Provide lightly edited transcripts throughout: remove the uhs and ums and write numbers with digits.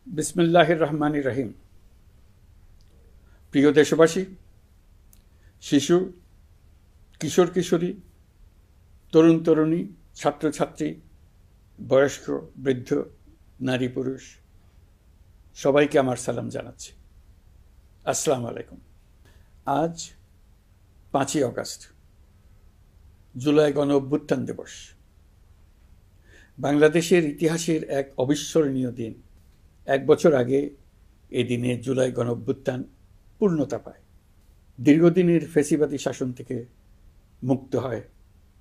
বিসমিল্লাহির রহমানির রহিম। প্রিয় দেশবাসী, শিশু, কিশোর কিশোরী, তরুণ তরুণী, ছাত্রছাত্রী, বয়স্ক, বৃদ্ধ, নারী পুরুষ সবাইকে আমার সালাম জানাচ্ছি। আসসালামু আলাইকুম। আজ 5ই অগাস্ট, জুলাই গণ অভ্যুত্থান দিবস। বাংলাদেশের ইতিহাসের এক অবিস্মরণীয় দিন। 1 বছর আগে এই দিনে জুলাই গণ অভ্যুত্থান পূর্ণতা পায়। দীর্ঘদিনের ফ্যাসিবাদী শাসন থেকে মুক্ত হয়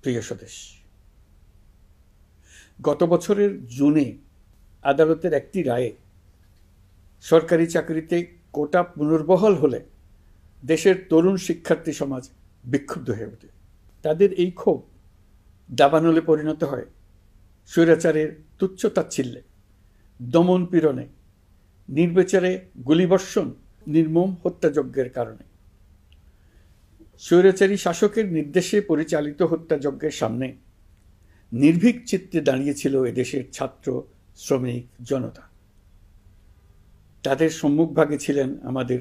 প্রিয় স্বদেশ। গত বছরের জুনে আদালতের একটি রায়ে সরকারি চাকরিতে কোটা পুনর্বহাল হলে দেশের তরুণ শিক্ষার্থী সমাজ বিক্ষুব্ধ হয়ে ওঠে। তাদের এই ক্ষোভ দাবানলে পরিণত হয় স্বৈরাচারের তুচ্ছ-তাচ্ছিল্যে, দমন পীড়নে, নির্বিচারে গুলিবর্ষণ, নির্মম হত্যাযজ্ঞের কারণে। স্বৈরাচারী শাসকের নির্দেশে পরিচালিত হত্যাযজ্ঞের সামনে নির্ভীক চিত্তে দাঁড়িয়েছিল এদেশের ছাত্র, শ্রমিক, জনতা। তাদের সম্মুখভাগে ছিলেন আমাদের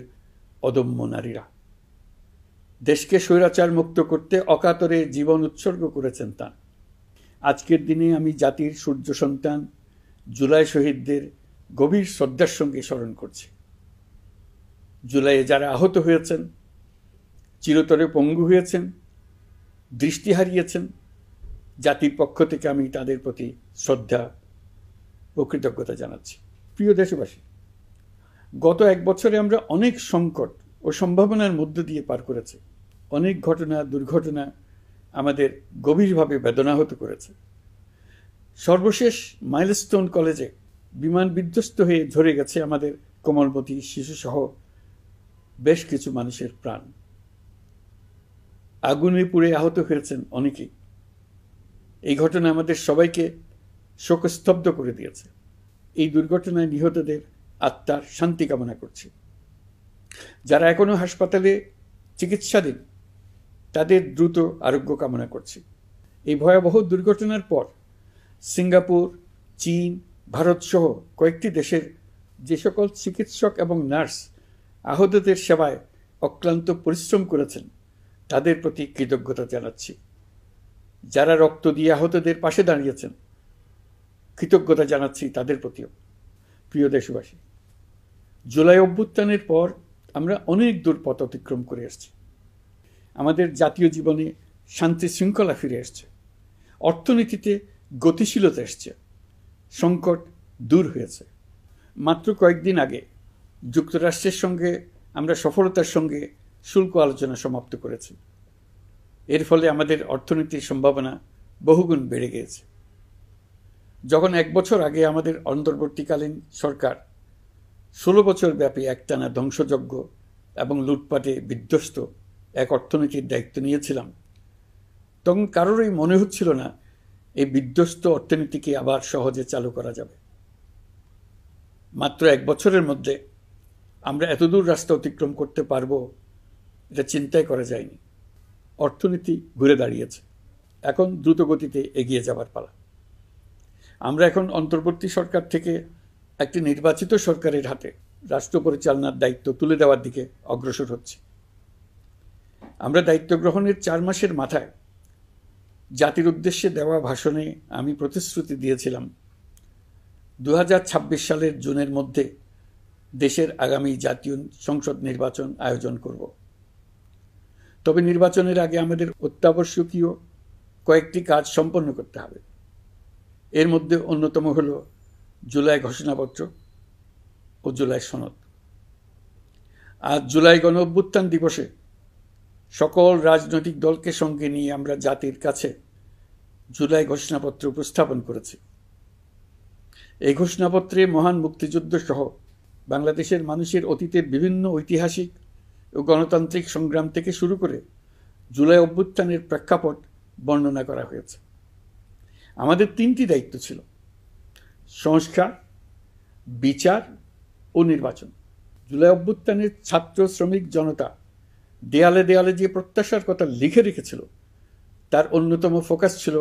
অদম্য নারীরা। দেশকে স্বৈরাচার মুক্ত করতে অকাতরে জীবন উৎসর্গ করেছেন তাঁরা। আজকের দিনে আমি জাতির সূর্য সন্তান জুলাই শহীদদের গভীর শ্রদ্ধার সঙ্গে স্মরণ করছি। জুলাইয়ে যারা আহত হয়েছেন, চিরতরে পঙ্গু হয়েছেন, দৃষ্টি হারিয়েছেন, জাতির পক্ষ থেকে আমি তাদের প্রতি শ্রদ্ধা ও কৃতজ্ঞতা জানাচ্ছি। প্রিয় দেশবাসী, গত 1 বছরে আমরা অনেক সংকট ও সম্ভাবনার মধ্য দিয়ে পার করেছি। অনেক ঘটনা, দুর্ঘটনা আমাদের গভীরভাবে বেদনাহত করেছে। সর্বশেষ মাইলস্টোন কলেজে বিমান বিধ্বস্ত হয়ে ঝরে গেছে আমাদের কোমলমতি শিশুসহ বেশ কিছু মানুষের প্রাণ। আগুনে পুড়ে আহত হয়েছেন অনেকেই। এই ঘটনা আমাদের সবাইকে শোকস্তব্ধ করে দিয়েছে। এই দুর্ঘটনায় নিহতদের আত্মার শান্তি কামনা করছি। যারা এখনো হাসপাতালে চিকিৎসাধীন, তাদের দ্রুত আরোগ্য কামনা করছি। এই ভয়াবহ দুর্ঘটনার পর সিঙ্গাপুর, চীন, ভারত সহ কয়েকটি দেশের যে সকল চিকিৎসক এবং নার্স আহতদের সেবায় অক্লান্ত পরিশ্রম করেছেন, তাদের প্রতি কৃতজ্ঞতা জানাচ্ছি। যারা রক্ত দিয়ে আহতদের পাশে দাঁড়িয়েছেন, কৃতজ্ঞতা জানাচ্ছি তাদের প্রতিও। প্রিয় দেশবাসী, জুলাই অভ্যুত্থানের পর আমরা অনেক দূর পথ অতিক্রম করে এসেছি। আমাদের জাতীয় জীবনে শান্তি শৃঙ্খলা ফিরে এসছে, অর্থনীতিতে গতিশীলতা এসছে, সংকট দূর হয়েছে। মাত্র কয়েকদিন আগে যুক্তরাষ্ট্রের সঙ্গে আমরা সফলতার সঙ্গে শুল্ক আলোচনা সমাপ্ত করেছি। এর ফলে আমাদের অর্থনীতির সম্ভাবনা বহুগুণ বেড়ে গিয়েছে। যখন 1 বছর আগে আমাদের অন্তর্বর্তীকালীন সরকার 16 বছর ব্যাপী একটানা ধ্বংসযজ্ঞ এবং লুটপাটে বিধ্বস্ত এক অর্থনীতির দায়িত্ব নিয়েছিলাম, তখন কারোরই মনে হচ্ছিল না এই বিধ্বস্ত অর্থনীতিকে আবার সহজে চালু করা যাবে। মাত্র 1 বছরের মধ্যে আমরা এতদূর রাস্তা অতিক্রম করতে পারবো, এটা চিন্তাই করা যায়নি। অর্থনীতি ঘুরে দাঁড়িয়েছে, এখন দ্রুত গতিতে এগিয়ে যাবার পালা। আমরা এখন অন্তর্বর্তী সরকার থেকে একটি নির্বাচিত সরকারের হাতে রাষ্ট্র পরিচালনার দায়িত্ব তুলে দেওয়ার দিকে অগ্রসর হচ্ছি। আমরা দায়িত্ব গ্রহণের 4 মাসের মাথায় জাতির উদ্দেশ্যে দেওয়া ভাষণে আমি প্রতিশ্রুতি দিয়েছিলাম 2026 সালের জুনের মধ্যে দেশের আগামী জাতীয় সংসদ নির্বাচন আয়োজন করব। তবে নির্বাচনের আগে আমাদের অত্যাবশ্যকীয় কয়েকটি কাজ সম্পন্ন করতে হবে। এর মধ্যে অন্যতম হল জুলাই ঘোষণাপত্র ও জুলাই সনদ। আজ জুলাই গণ অভ্যুত্থান দিবসে সকল রাজনৈতিক দলকে সঙ্গে নিয়ে আমরা জাতির কাছে জুলাই ঘোষণাপত্র উপস্থাপন করেছি। এই ঘোষণাপত্রে মহান মুক্তিযুদ্ধ সহ বাংলাদেশের মানুষের অতীতের বিভিন্ন ঐতিহাসিক ও গণতান্ত্রিক সংগ্রাম থেকে শুরু করে জুলাই অভ্যুত্থানের প্রেক্ষাপট বর্ণনা করা হয়েছে। আমাদের 3টি দায়িত্ব ছিল: সংস্কার, বিচার ও নির্বাচন। জুলাই অভ্যুত্থানের ছাত্র, শ্রমিক, জনতা দেয়ালে দেয়ালে যে প্রত্যাশার কথা লিখে রেখেছিল, তার অন্যতম ফোকাস ছিল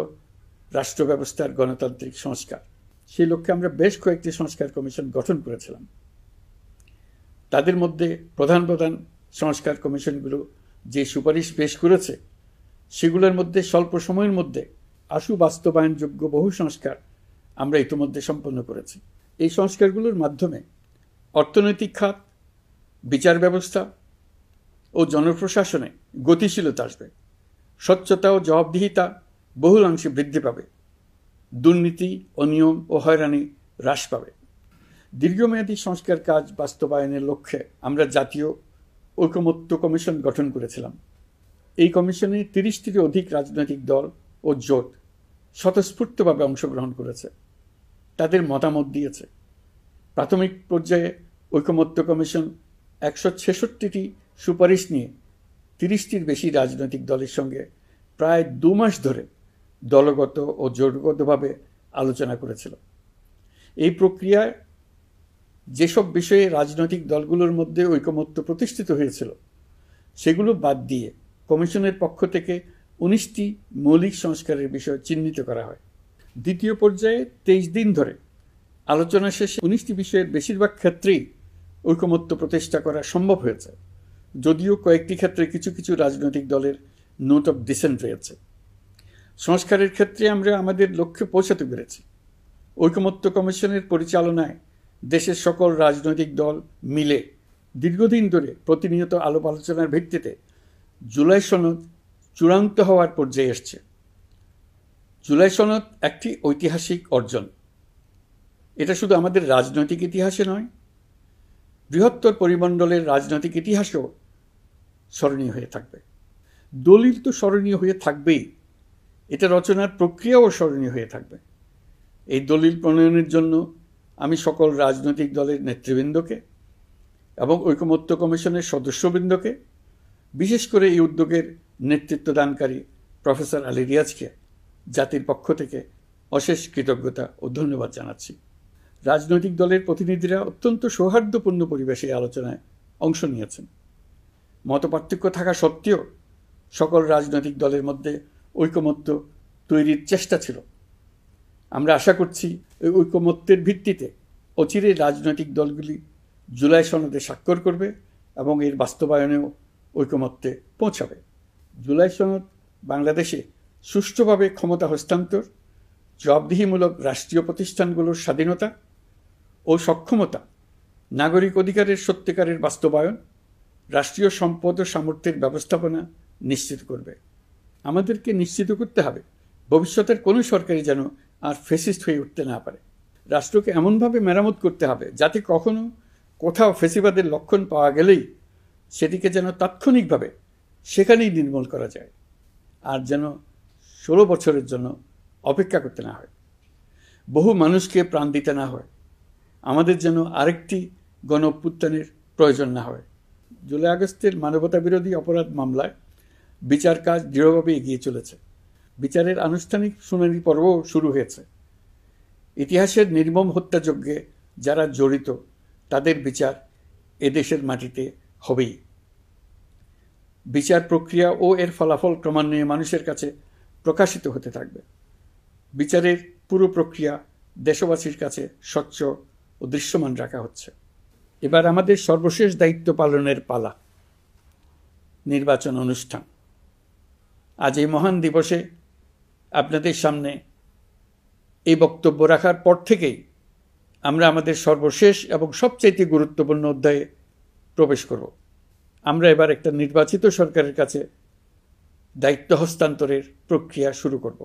রাষ্ট্র ব্যবস্থার গণতান্ত্রিক সংস্কার। সেই লক্ষ্যে আমরা বেশ কয়েকটি সংস্কার কমিশন গঠন করেছিলাম। তাদের মধ্যে প্রধান প্রধান সংস্কার কমিশনগুলো যে সুপারিশ পেশ করেছে সেগুলোর মধ্যে স্বল্প সময়ের মধ্যে আশু বাস্তবায়নযোগ্য বহু সংস্কার আমরা ইতিমধ্যে সম্পন্ন করেছি। এই সংস্কারগুলোর মাধ্যমে অর্থনৈতিক খাত, বিচার ব্যবস্থা ও জনপ্রশাসনে গতিশীলতা আসবে, স্বচ্ছতা ও জবাবদিহিতা বহুলাংশে বৃদ্ধি পাবে, দুর্নীতি, অনিয়ম ও হয়রানি হ্রাস পাবে। দীর্ঘমেয়াদী সংস্কার কাজ বাস্তবায়নের লক্ষ্যে আমরা জাতীয় ঐকমত্য কমিশন গঠন করেছিলাম। এই কমিশনে 30টির অধিক রাজনৈতিক দল ও জোট স্বতঃস্ফূর্তভাবে অংশগ্রহণ করেছে, তাদের মতামত দিয়েছে। প্রাথমিক পর্যায়ে ঐকমত্য কমিশন 166টি সুপারিশ নিয়ে 30টির বেশি রাজনৈতিক দলের সঙ্গে প্রায় 2 মাস ধরে দলগত ও জোটগতভাবে আলোচনা করেছিল। এই প্রক্রিয়ায় যেসব বিষয়ে রাজনৈতিক দলগুলোর মধ্যে ঐকমত্য প্রতিষ্ঠিত হয়েছিল সেগুলো বাদ দিয়ে কমিশনের পক্ষ থেকে 19টি মৌলিক সংস্কারের বিষয় চিহ্নিত করা হয়। দ্বিতীয় পর্যায়ে 23 দিন ধরে আলোচনা শেষে 19টি বিষয়ের বেশিরভাগ ক্ষেত্রেই ঐকমত্য প্রতিষ্ঠা করা সম্ভব হয়েছে, যদিও কয়েকটি ক্ষেত্রে কিছু কিছু রাজনৈতিক দলের নোট অফ ডিসেন্ট রয়েছে। সংস্কারের ক্ষেত্রে আমরা আমাদের লক্ষ্যে পৌঁছাতে পেরেছি। ঐকমত্য কমিশনের পরিচালনায় দেশের সকল রাজনৈতিক দল মিলে দীর্ঘদিন ধরে প্রতিনিয়ত আলাপ আলোচনার ভিত্তিতে জুলাই সনদ চূড়ান্ত হওয়ার পর্যায়ে এসছে। জুলাই সনদ একটি ঐতিহাসিক অর্জন। এটা শুধু আমাদের রাজনৈতিক ইতিহাসে নয়, বৃহত্তর পরিমণ্ডলের রাজনৈতিক ইতিহাসেও স্মরণীয় হয়ে থাকবে। দলিল তো স্মরণীয় হয়ে থাকবেই, এটা রচনার প্রক্রিয়াও স্মরণীয় হয়ে থাকবে। এই দলিল প্রণয়নের জন্য আমি সকল রাজনৈতিক দলের নেতৃবৃন্দকে এবং ঐকমত্য কমিশনের সদস্যবৃন্দকে, বিশেষ করে এই উদ্যোগের নেতৃত্বদানকারী প্রফেসর আলী রিয়াজকে জাতির পক্ষ থেকে অশেষ কৃতজ্ঞতা ও ধন্যবাদ জানাচ্ছি। রাজনৈতিক দলের প্রতিনিধিরা অত্যন্ত সৌহার্দ্যপূর্ণ পরিবেশে আলোচনায় অংশ নিয়েছেন। মতপার্থক্য থাকা সত্ত্বেও সকল রাজনৈতিক দলের মধ্যে ঐকমত্য তৈরির চেষ্টা ছিল। আমরা আশা করছি এই ঐকমত্যের ভিত্তিতে অচিরে রাজনৈতিক দলগুলি জুলাই সনদে স্বাক্ষর করবে এবং এর বাস্তবায়নেও ঐকমত্যে পৌঁছাবে। জুলাই সনদ বাংলাদেশে সুষ্ঠুভাবে ক্ষমতা হস্তান্তর, জবাবদিহিমূলক রাষ্ট্রীয় প্রতিষ্ঠানগুলোর স্বাধীনতা ও সক্ষমতা, নাগরিক অধিকারের সত্যিকারের বাস্তবায়ন, রাষ্ট্রীয় সম্পদ ও সামর্থ্যের ব্যবস্থাপনা নিশ্চিত করবে। আমাদেরকে নিশ্চিত করতে হবে ভবিষ্যতের কোনো সরকারই যেন আর ফ্যাসিস্ট হয়ে উঠতে না পারে। রাষ্ট্রকে এমনভাবে মেরামত করতে হবে যাতে কখনো কোথাও ফ্যাসিবাদের লক্ষণ পাওয়া গেলেই সেটিকে যেন তাৎক্ষণিকভাবে সেখানেই নির্মূল করা যায়, আর যেন 16 বছরের জন্য অপেক্ষা করতে না হয়, বহু মানুষকে প্রাণ দিতে না হয়, আমাদের যেন আরেকটি গণ অভ্যুত্থানের প্রয়োজন না হয়। জুলাই আগস্টের মানবতা বিরোধী অপরাধ মামলায় বিচার কাজ দৃঢ়ভাবে এগিয়ে চলেছে। বিচারের আনুষ্ঠানিক শুনানি পর্বও শুরু হয়েছে। ইতিহাসের নির্মম হত্যাযজ্ঞে যারা জড়িত তাদের বিচার এদেশের মাটিতে হবেই। বিচার প্রক্রিয়া ও এর ফলাফল ক্রমান্বয়ে মানুষের কাছে প্রকাশিত হতে থাকবে। বিচারের পুরো প্রক্রিয়া দেশবাসীর কাছে স্বচ্ছ ও দৃশ্যমান রাখা হচ্ছে। এবার আমাদের সর্বশেষ দায়িত্ব পালনের পালা, নির্বাচন অনুষ্ঠান। আজ এই মহান দিবসে আপনাদের সামনে এই বক্তব্য রাখার পর থেকেই আমরা আমাদের সর্বশেষ এবং সবচেয়ে গুরুত্বপূর্ণ অধ্যায়ে প্রবেশ করব। আমরা এবার একটা নির্বাচিত সরকারের কাছে দায়িত্ব হস্তান্তরের প্রক্রিয়া শুরু করব।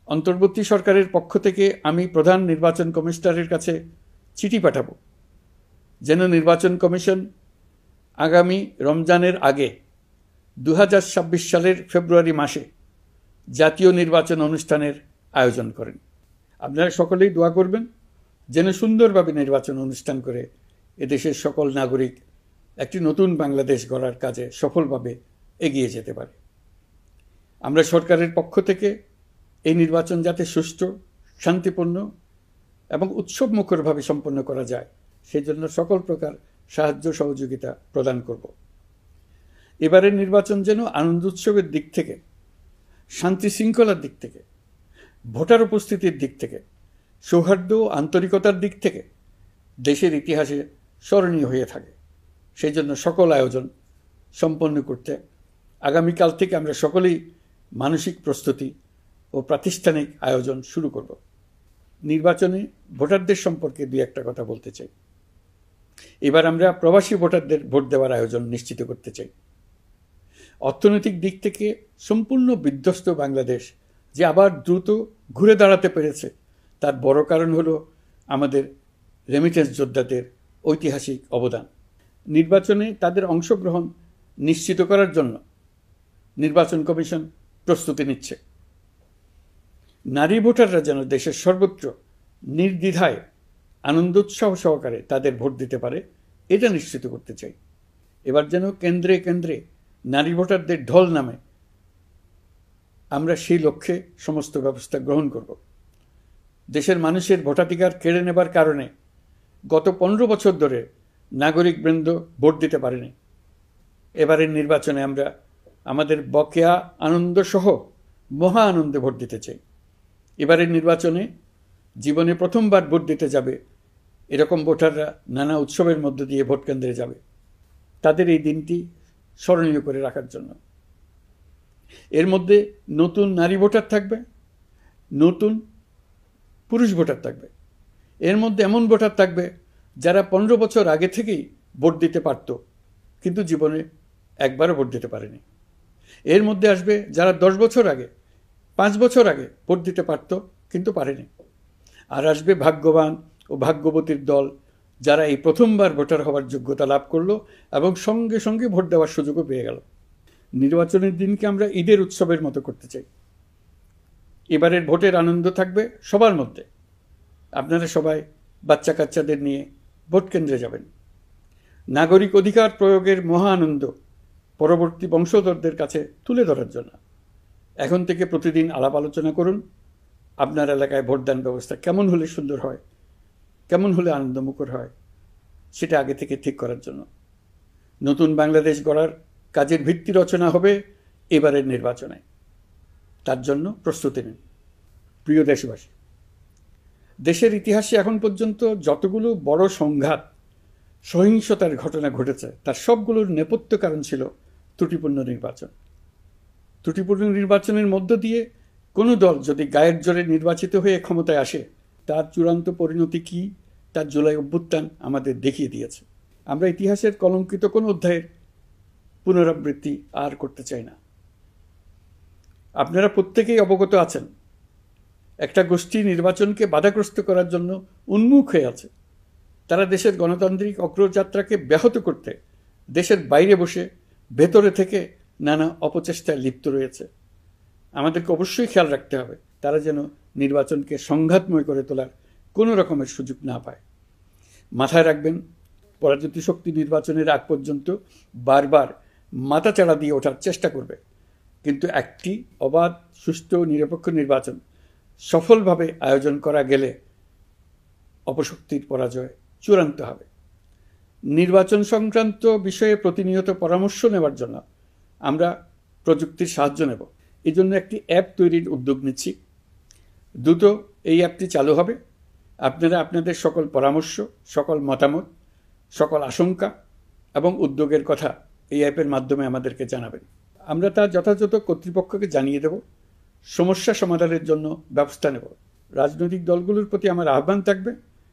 অন্তর্বর্তী সরকারের পক্ষ থেকে আমি প্রধান নির্বাচন কমিশনারের কাছে চিঠি পাঠাবো যেন নির্বাচন কমিশন আগামী রমজানের আগে 2026 সালের ফেব্রুয়ারি মাসে জাতীয় নির্বাচন অনুষ্ঠানের আয়োজন করেন। আপনারা সকলেই দোয়া করবেন যেন সুন্দরভাবে নির্বাচন অনুষ্ঠান করে এদেশের সকল নাগরিক একটি নতুন বাংলাদেশ গড়ার কাজে সফলভাবে এগিয়ে যেতে পারে। আমরা সরকারের পক্ষ থেকে এই নির্বাচন যাতে সুষ্ঠু, শান্তিপূর্ণ এবং উৎসবমুখরভাবে সম্পন্ন করা যায় সেজন্য সকল প্রকার সাহায্য সহযোগিতা প্রদান করব। এবারের নির্বাচন যেন আনন্দ উৎসবের দিক থেকে, শান্তি শৃঙ্খলার দিক থেকে, ভোটার উপস্থিতির দিক থেকে সৌহার্দ্য ও আন্তরিকতার দিক থেকে দেশের ইতিহাসে স্মরণীয় হয়ে থাকে। সেই জন্য সকল আয়োজন সম্পন্ন করতে আগামীকাল থেকে আমরা সকলেই মানসিক প্রস্তুতি ও প্রাতিষ্ঠানিক আয়োজন শুরু করব। নির্বাচনে ভোটারদের সম্পর্কে দুই একটা কথা বলতে চাই। এবার আমরা প্রবাসী ভোটারদের ভোট দেওয়ার আয়োজন নিশ্চিত করতে চাই। অর্থনৈতিক দিক থেকে সম্পূর্ণ বিধ্বস্ত বাংলাদেশ যে আবার দ্রুত ঘুরে দাঁড়াতে পেরেছে, তার বড় কারণ হলো আমাদের রেমিটেন্স যোদ্ধাদের ঐতিহাসিক অবদান। নির্বাচনে তাদের অংশগ্রহণ নিশ্চিত করার জন্য নির্বাচন কমিশন প্রস্তুতি নিচ্ছে। নারী ভোটাররা যেন দেশের সর্বত্র নির্দ্বিধায় আনন্দোৎসাহ সহকারে তাদের ভোট দিতে পারে, এটা নিশ্চিত করতে চাই। এবার যেন কেন্দ্রে কেন্দ্রে নারী ভোটারদের ঢল নামে, আমরা সেই লক্ষ্যে সমস্ত ব্যবস্থা গ্রহণ করব। দেশের মানুষের ভোটাধিকার কেড়ে নেবার কারণে গত 15 বছর ধরে নাগরিকবৃন্দ ভোট দিতে পারেনি। এবারের নির্বাচনে আমরা আমাদের বকেয়া আনন্দ সহ মহা আনন্দে ভোট দিতে চাই। এবারের নির্বাচনে জীবনে প্রথমবার ভোট দিতে যাবে এরকম ভোটাররা নানা উৎসবের মধ্য দিয়ে ভোট কেন্দ্রে যাবে, তাদের এই দিনটি স্মরণীয় করে রাখার জন্য। এর মধ্যে নতুন নারী ভোটার থাকবে, নতুন পুরুষ ভোটার থাকবে। এর মধ্যে এমন ভোটার থাকবে যারা 15 বছর আগে থেকেই ভোট দিতে পারত, কিন্তু জীবনে একবারও ভোট দিতে পারেনি। এর মধ্যে আসবে যারা 10 বছর আগে, 5 বছর আগে ভোট দিতে পারত কিন্তু পারেনি। আর আসবে ভাগ্যবান ও ভাগ্যবতীর দল, যারা এই প্রথমবার ভোটার হওয়ার যোগ্যতা লাভ করলো এবং সঙ্গে সঙ্গে ভোট দেওয়ার সুযোগও পেয়ে গেল। নির্বাচনের দিনকে আমরা ঈদের উৎসবের মতো করতে চাই। এবারের ভোটের আনন্দ থাকবে সবার মধ্যে। আপনারা সবাই বাচ্চা কাচ্চাদের নিয়ে ভোট কেন্দ্রে যাবেন। নাগরিক অধিকার প্রয়োগের মহা আনন্দ পরবর্তী বংশধরদের কাছে তুলে ধরার জন্য এখন থেকে প্রতিদিন আলাপ আলোচনা করুন। আপনার এলাকায় ভোটদান ব্যবস্থা কেমন হলে সুন্দর হয়, কেমন হলে আনন্দমুখর হয়, সেটা আগে থেকে ঠিক করার জন্য। নতুন বাংলাদেশ গড়ার কাজের ভিত্তি রচনা হবে এবারের নির্বাচনে। তার জন্য প্রস্তুতি নিন। প্রিয় দেশবাসী, দেশের ইতিহাসে এখন পর্যন্ত যতগুলো বড় সংঘাত, সহিংসতার ঘটনা ঘটেছে, তার সবগুলোর নেপথ্য কারণ ছিল ত্রুটিপূর্ণ নির্বাচন। ত্রুটিপূর্ণ নির্বাচনের মধ্য দিয়ে কোনো দল যদি গায়ের জোরে নির্বাচিত হয়ে ক্ষমতায় আসে, তার চূড়ান্ত পরিণতি কী, তার জুলাই অভ্যুত্থান আমাদের দেখিয়ে দিয়েছে। আমরা ইতিহাসের কলঙ্কিত কোনো অধ্যায়ের পুনরাবৃত্তি আর করতে চাই না। আপনারা প্রত্যেকেই অবগত আছেন, একটা গোষ্ঠী নির্বাচনকে বাধাগ্রস্ত করার জন্য উন্মুখ হয়ে আছে। তারা দেশের গণতান্ত্রিক অগ্রযাত্রাকে ব্যাহত করতে দেশের বাইরে বসে ভেতরে থেকে নানা অপচেষ্টায় লিপ্ত রয়েছে। আমাদেরকে অবশ্যই খেয়াল রাখতে হবে তারা যেন নির্বাচনকে সংঘাতময় করে তোলার কোনো রকমের সুযোগ না পায়। মাথায় রাখবেন, পরাজিত শক্তি নির্বাচনের আগ পর্যন্ত বারবার মাথাচাড়া দিয়ে ওঠার চেষ্টা করবে, কিন্তু একটি অবাধ, সুষ্ঠু, নিরপেক্ষ নির্বাচন সফলভাবে আয়োজন করা গেলে অপশক্তির পরাজয় চূড়ান্ত হবে। নির্বাচন সংক্রান্ত বিষয়ে প্রতিনিয়ত পরামর্শ নেওয়ার জন্য আমরা প্রযুক্তির সাহায্য নেব। এই জন্য একটি অ্যাপ তৈরির উদ্যোগ নিচ্ছি। দ্রুত এই অ্যাপটি চালু হবে। আপনারা আপনাদের সকল পরামর্শ, সকল মতামত, সকল আশঙ্কা এবং উদ্যোগের কথা এই অ্যাপের মাধ্যমে আমাদেরকে জানাবেন। আমরা তা যথাযথ কর্তৃপক্ষকে জানিয়ে দেব, সমস্যা সমাধানের জন্য ব্যবস্থা নেব। রাজনৈতিক দলগুলোর প্রতি আমার আহ্বান থাকবে,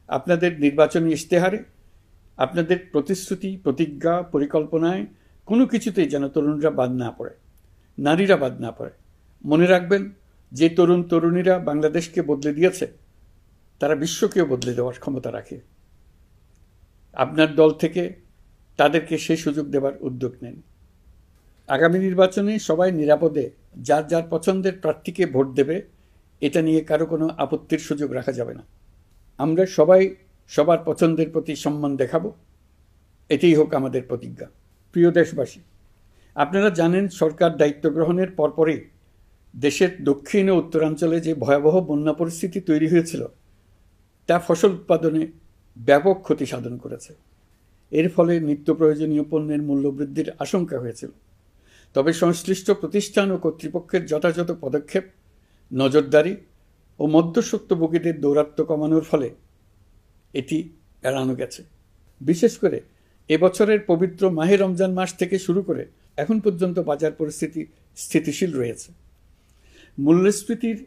আপনাদের নির্বাচনী ইশতেহারে, আপনাদের প্রতিশ্রুতি, প্রতিজ্ঞা, পরিকল্পনায় কোনো কিছুতেই যেন তরুণরা বাদ না পড়ে, নারীরা বাদ না পড়ে। মনে রাখবেন, যে তরুণ তরুণীরা বাংলাদেশকে বদলে দিয়েছে, তারা বিশ্বকেও বদলে দেওয়ার ক্ষমতা রাখে। আপনার দল থেকে তাদেরকে সেই সুযোগ দেওয়ার উদ্যোগ নেন। আগামী নির্বাচনে সবাই নিরাপদে যার যার পছন্দের প্রার্থীকে ভোট দেবে, এটা নিয়ে কারো কোনো আপত্তির সুযোগ রাখা যাবে না। আমরা সবাই সবার পছন্দের প্রতি সম্মান দেখাবো, এটাই হোক আমাদের প্রতিজ্ঞা। প্রিয় দেশবাসী, আপনারা জানেন, সরকার দায়িত্ব গ্রহণের পরপরই দেশের দক্ষিণ ও উত্তরাঞ্চলে যে ভয়াবহ বন্যা পরিস্থিতি তৈরি হয়েছিল, তা ফসল উৎপাদনে ব্যাপক ক্ষতি সাধন করেছে। এর ফলে নিত্য প্রয়োজনীয় পণ্যের মূল্যবৃদ্ধির আশঙ্কা হয়েছিল। তবে সংশ্লিষ্ট প্রতিষ্ঠান ও কর্তৃপক্ষের যথাযথ পদক্ষেপ, নজরদারি ও মধ্যস্বত্বভোগীদের দৌরাত্ম্য কমানোর ফলে এটি এড়ানো গেছে। বিশেষ করে এবছরের পবিত্র মাহে রমজান মাস থেকে শুরু করে এখন পর্যন্ত বাজার পরিস্থিতি স্থিতিশীল রয়েছে। মূল্যস্ফীতির